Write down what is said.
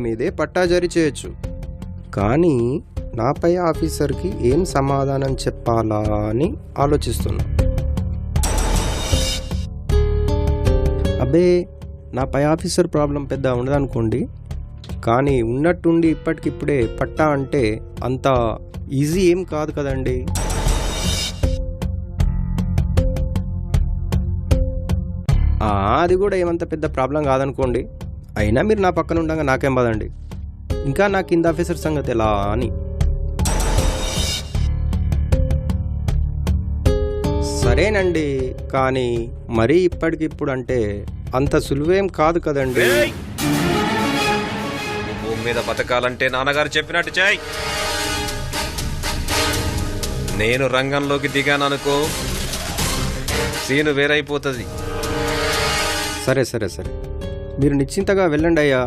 మీదే పట్టా జారీ చేయొచ్చు. కానీ నా పై ఆఫీసర్కి ఏం సమాధానం చెప్పాలా అని ఆలోచిస్తున్నా. అబ్బే, నా పై ఆఫీసర్ ప్రాబ్లం పెద్ద ఉండదనుకోండి, కానీ ఉన్నట్టుండి ఇప్పటికిప్పుడే పట్టా అంటే అంత ఈజీ ఏం కాదు కదండి. అది కూడా ఏమంత పెద్ద ప్రాబ్లం కాదనుకోండి. అయినా మీరు నా పక్కన ఉండగా నాకేం బాదండి. ఇంకా నా కింద ఆఫీసర్ సంగతి ఎలా అని. సరేనండి, కానీ మరీ ఇప్పటికిప్పుడు అంటే అంత సులువేం కాదు కదండి. భూమి మీద బతకాలంటే నాన్నగారు చెప్పినట్టు చేయి. నేను రంగంలోకి దిగాననుకో, సీను వేరైపోతుంది. సరే సరే సరే, మీరు నిశ్చింతగా వెళ్ళండి అయ్యా.